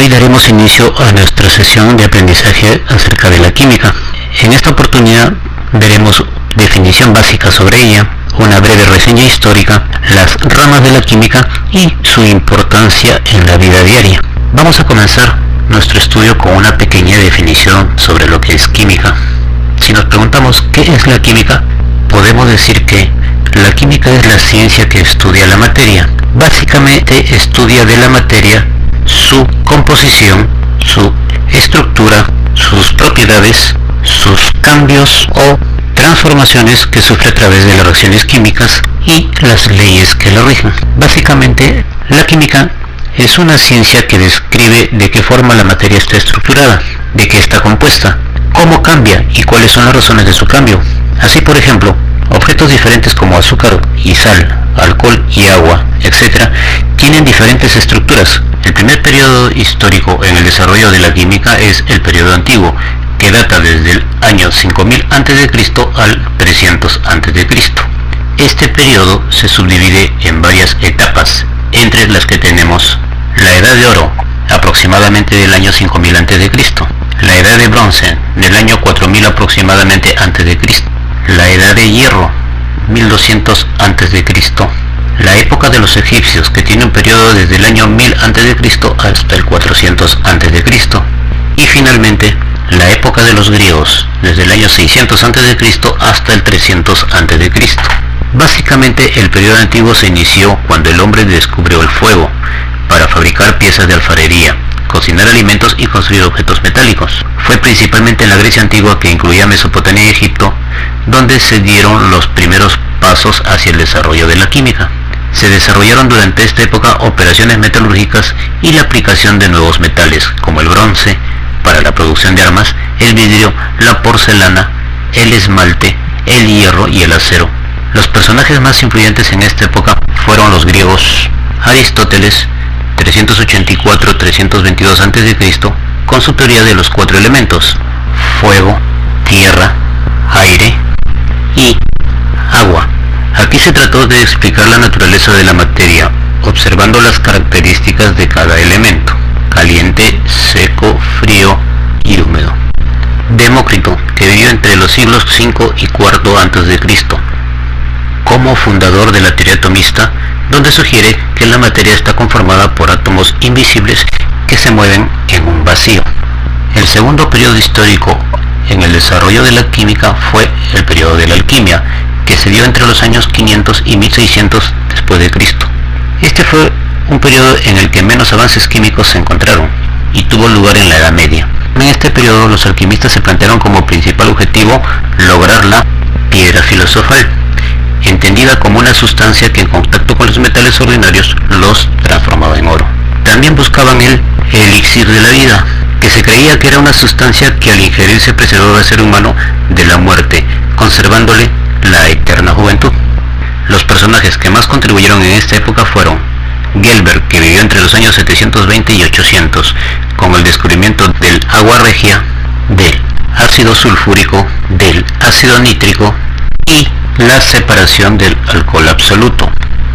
Hoy daremos inicio a nuestra sesión de aprendizaje acerca de la química. En esta oportunidad veremos definición básica sobre ella, una breve reseña histórica, las ramas de la química y su importancia en la vida diaria. Vamos a comenzar nuestro estudio con una pequeña definición sobre lo que es química. Si nos preguntamos qué es la química, podemos decir que la química es la ciencia que estudia la materia. Básicamente estudia de la materia su composición, su estructura, sus propiedades, sus cambios o transformaciones que sufre a través de las reacciones químicas y las leyes que la rigen. Básicamente, la química es una ciencia que describe de qué forma la materia está estructurada, de qué está compuesta, cómo cambia y cuáles son las razones de su cambio. Así, por ejemplo, objetos diferentes como azúcar y sal, alcohol y agua, etc., tienen diferentes estructuras. El primer periodo histórico en el desarrollo de la química es el periodo antiguo, que data desde el año 5000 a.C. al 300 a.C. Este periodo se subdivide en varias etapas, entre las que tenemos la Edad de Oro, aproximadamente del año 5000 a.C., la Edad de Bronce, del año 4000 aproximadamente a.C., la Edad de Hierro, 1200 a.C., la época de los egipcios, que tiene un periodo desde el año 1000 a.C. hasta el 400 a.C., y finalmente la época de los griegos, desde el año 600 a.C. hasta el 300 a.C. Básicamente el periodo antiguo se inició cuando el hombre descubrió el fuego para fabricar piezas de alfarería, cocinar alimentos y construir objetos metálicos. Fue principalmente en la Grecia antigua, que incluía Mesopotamia y Egipto, donde se dieron los primeros pasos hacia el desarrollo de la química. Se desarrollaron durante esta época operaciones metalúrgicas y la aplicación de nuevos metales, como el bronce, para la producción de armas, el vidrio, la porcelana, el esmalte, el hierro y el acero. Los personajes más influyentes en esta época fueron los griegos. Aristóteles, 384-322 a.C., con su teoría de los 4 elementos: fuego, tierra, aire y agua. Aquí se trató de explicar la naturaleza de la materia, observando las características de cada elemento: caliente, seco, frío y húmedo. Demócrito, que vivió entre los siglos V y IV a.C., como fundador de la teoría atomista, donde sugiere que la materia está conformada por átomos invisibles que se mueven en un vacío. El segundo periodo histórico en el desarrollo de la química fue el periodo de la alquimia, que se dio entre los años 500 y 1600 después de Cristo. Este fue un periodo en el que menos avances químicos se encontraron y tuvo lugar en la Edad Media. En este periodo los alquimistas se plantearon como principal objetivo lograr la piedra filosofal, entendida como una sustancia que en contacto con los metales ordinarios los transformaba en oro. También buscaban el elixir de la vida, que se creía que era una sustancia que al ingerirse preservaba al ser humano de la muerte, conservándole la eterna juventud. Los personajes que más contribuyeron en esta época fueron Gelberg, que vivió entre los años 720 y 800, con el descubrimiento del agua regia, del ácido sulfúrico, del ácido nítrico y la separación del alcohol absoluto.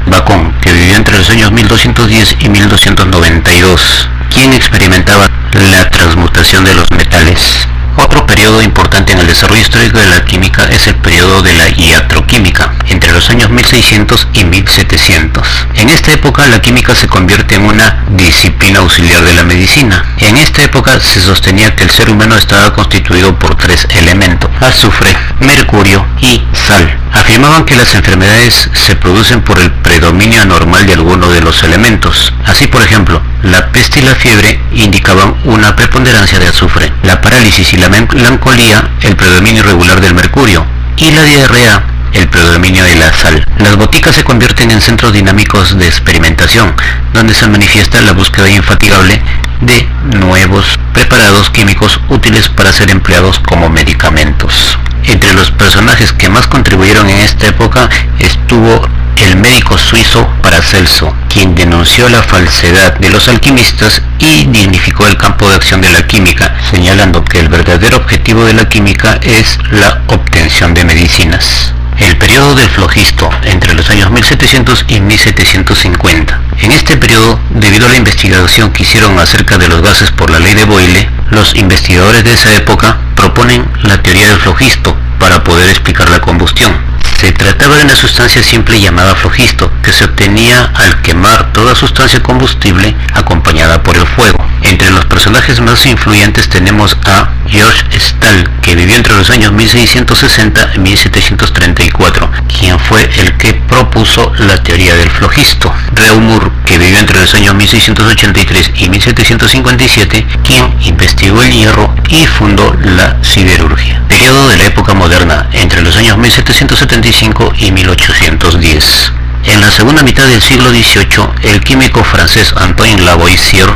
Bacon, que vivió entre los años 1210 y 1292, quien experimentaba la transmutación de los metales. Otro periodo importante en el desarrollo histórico de la química es el periodo de la iatroquímica, entre los años 1600 y 1700. En esta época la química se convierte en una disciplina auxiliar de la medicina. En esta época se sostenía que el ser humano estaba constituido por 3 elementos: azufre, mercurio y sal. Afirmaban que las enfermedades se producen por el predominio anormal de alguno de los elementos. Así, por ejemplo, la peste y la fiebre indicaban una preponderancia de azufre, la parálisis y la melancolía el predominio irregular del mercurio, y la diarrea el predominio de la sal. Las boticas se convierten en centros dinámicos de experimentación, donde se manifiesta la búsqueda infatigable de nuevos preparados químicos útiles para ser empleados como medicamentos. Entre los personajes que más contribuyeron en esta época estuvo el médico suizo Paracelso, quien denunció la falsedad de los alquimistas y dignificó el campo de acción de la química, señalando que el verdadero objetivo de la química es la obtención de medicinas. El periodo del flogisto, entre los años 1700 y 1750. En este periodo, debido a la investigación que hicieron acerca de los gases por la ley de Boyle, los investigadores de esa época proponen la teoría del flogisto para poder explicar la combustión. Se trataba de una sustancia simple llamada flogisto, que se obtenía al quemar toda sustancia combustible acompañada por el fuego. Entre los personajes más influyentes tenemos a George Stahl, que vivió entre los años 1660 y 1734, quien fue el que propuso la teoría del flogisto. Reaumur, que vivió entre los años 1683 y 1757, quien investigó el hierro y fundó la siderurgia. Periodo de la época moderna, entre los años 1775 y 1810. En la segunda mitad del siglo XVIII, el químico francés Antoine Lavoisier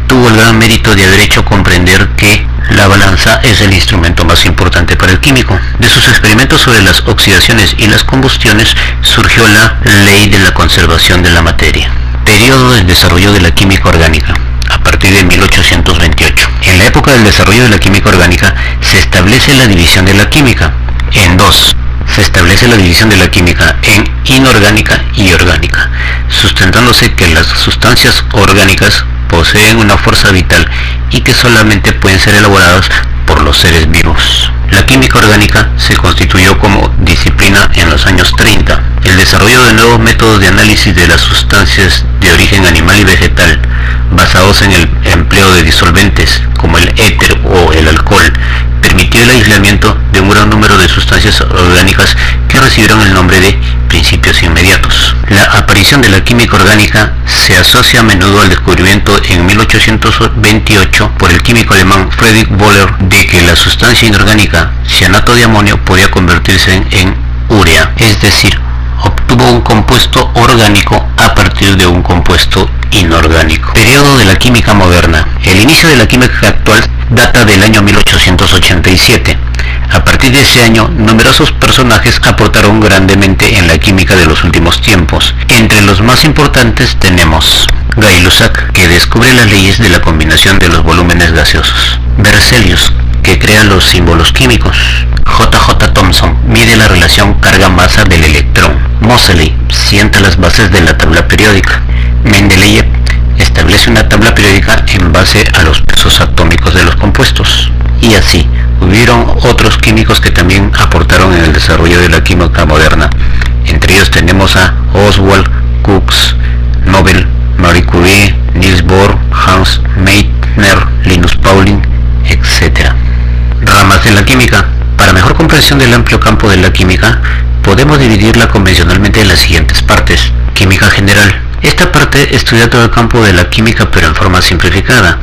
tuvo el gran mérito de haber hecho comprender que la balanza es el instrumento más importante para el químico. De sus experimentos sobre las oxidaciones y las combustiones surgió la ley de la conservación de la materia. Periodo del desarrollo de la química orgánica, a partir de 1828. En la época del desarrollo de la química orgánica se establece la división de la química en dos. Se establece la división de la química en inorgánica y orgánica, sustentándose que las sustancias orgánicas poseen una fuerza vital y que solamente pueden ser elaboradas por los seres vivos. La química orgánica se constituyó como disciplina en los años 30. El desarrollo de nuevos métodos de análisis de las sustancias de origen animal y vegetal, basados en el empleo de disolventes como el éter o el alcohol, permitió el aislamiento de un gran número de sustancias orgánicas que recibieron el nombre de principios inmediatos. La aparición de la química orgánica se asocia a menudo al descubrimiento en 1828 por el químico alemán Friedrich Wöhler de que la sustancia inorgánica cianato de amonio podía convertirse en urea, es decir, obtuvo un compuesto orgánico a partir de un compuesto inorgánico. Periodo de la química moderna. El inicio de la química actual data del año 1887. A partir de ese año, numerosos personajes aportaron grandemente en la química de los últimos tiempos. Entre los más importantes tenemos Gay-Lussac, que descubre las leyes de la combinación de los volúmenes gaseosos. Berzelius, que crea los símbolos químicos. J.J. Thomson mide la relación carga-masa del electrón. Moseley sienta las bases de la tabla periódica. Mendeleev establece una tabla periódica en base a los pesos atómicos de los compuestos. Y así, hubieron otros químicos que también aportaron en el desarrollo de la química moderna. Entre ellos tenemos a Oswald, Crookes, Nobel, Marie Curie, Niels Bohr, Hans Meitner, Linus Pauling, etc. Ramas de la química. Para mejor comprensión del amplio campo de la química, podemos dividirla convencionalmente en las siguientes partes. Química general. Esta parte estudia todo el campo de la química pero en forma simplificada.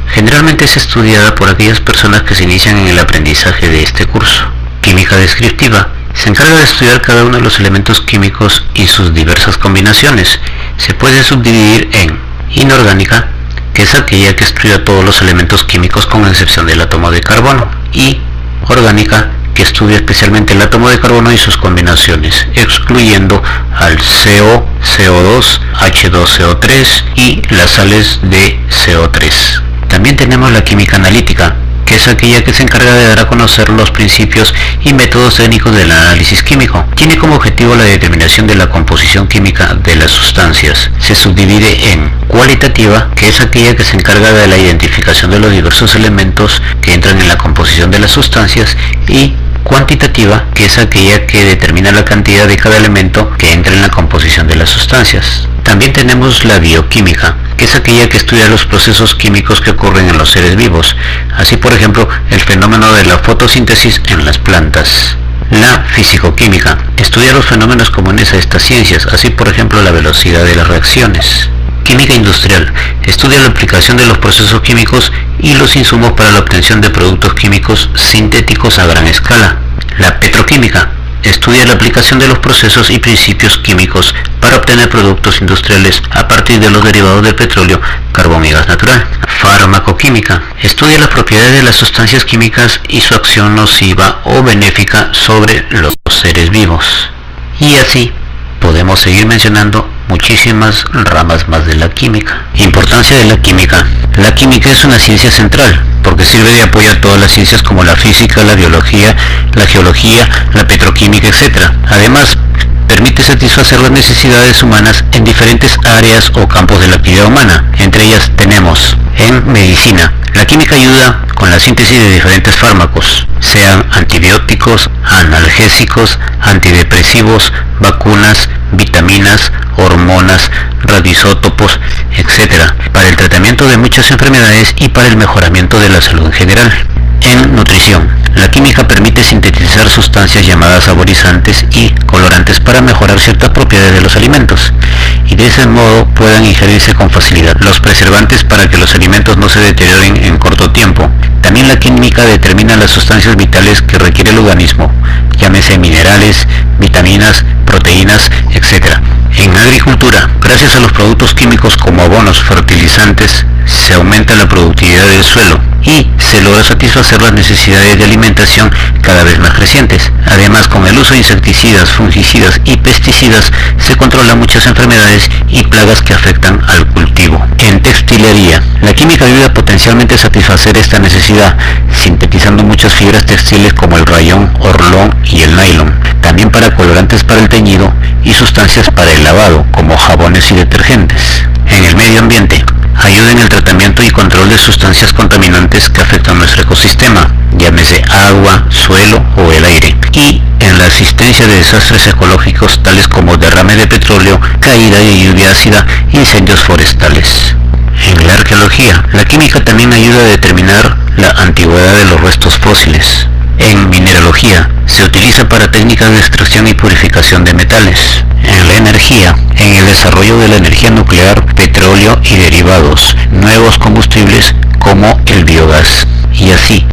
Generalmente es estudiada por aquellas personas que se inician en el aprendizaje de este curso. Química descriptiva. Se encarga de estudiar cada uno de los elementos químicos y sus diversas combinaciones. Se puede subdividir en inorgánica, que es aquella que estudia todos los elementos químicos con excepción del átomo de carbono, y orgánica, que estudia especialmente el átomo de carbono y sus combinaciones, excluyendo al CO, CO2, H2CO3 y las sales de CO3. También tenemos la química analítica, que es aquella que se encarga de dar a conocer los principios y métodos técnicos del análisis químico. Tiene como objetivo la determinación de la composición química de las sustancias. Se subdivide en cualitativa, que es aquella que se encarga de la identificación de los diversos elementos que entran en la composición de las sustancias, y cuantitativa, que es aquella que determina la cantidad de cada elemento que entra en la composición de las sustancias. También tenemos la bioquímica, que es aquella que estudia los procesos químicos que ocurren en los seres vivos, así por ejemplo el fenómeno de la fotosíntesis en las plantas. La fisicoquímica estudia los fenómenos comunes a estas ciencias, así por ejemplo la velocidad de las reacciones. Química industrial estudia la aplicación de los procesos químicos y los insumos para la obtención de productos químicos sintéticos a gran escala. La petroquímica estudia la aplicación de los procesos y principios químicos para obtener productos industriales a partir de los derivados del petróleo, carbón y gas natural. Farmacoquímica estudia las propiedades de las sustancias químicas y su acción nociva o benéfica sobre los seres vivos. Y así podemos seguir mencionando muchísimas ramas más de la química. Importancia de la química. La química es una ciencia central porque sirve de apoyo a todas las ciencias como la física, la biología, la geología, la petroquímica, etc. Además, permite satisfacer las necesidades humanas en diferentes áreas o campos de la actividad humana. Entre ellas tenemos en medicina. La química ayuda con la síntesis de diferentes fármacos, sean antibióticos, analgésicos, antidepresivos, vacunas, vitaminas, hormonas, radioisótopos, etc., para el tratamiento de muchas enfermedades y para el mejoramiento de la salud en general. En nutrición, la química permite sintetizar sustancias llamadas saborizantes y colorantes para mejorar ciertas propiedades de los alimentos y de ese modo puedan ingerirse con facilidad. Los preservantes para que los alimentos no se deterioren en corto tiempo. También la química determina las sustancias vitales que requiere el organismo, llámese minerales, vitaminas, proteínas, etc. En agricultura, gracias a los productos químicos como abonos, fertilizantes, se aumenta la productividad del suelo y se logra satisfacer las necesidades de alimentación cada vez más crecientes. Además, con el uso de insecticidas, fungicidas y pesticidas se controlan muchas enfermedades y plagas que afectan al cultivo. En textilería, la química ayuda potencialmente a satisfacer esta necesidad, sintetizando muchas fibras textiles como el rayón, orlón y el nylon. También para colorantes para el teñido y sustancias para el lavado, como jabones y detergentes. En el medio ambiente, ayuda en el tratamiento y control de sustancias contaminantes que afectan nuestro ecosistema, llámese agua, suelo o el aire, y en la asistencia de desastres ecológicos tales como derrame de petróleo, caída de lluvia ácida, incendios forestales. En la arqueología, la química también ayuda a determinar la antigüedad de los restos fósiles. En mineralogía, se utiliza para técnicas de extracción y purificación de metales. En la energía, en el desarrollo de la energía nuclear, petróleo y derivados, nuevos combustibles como el biogás, y así.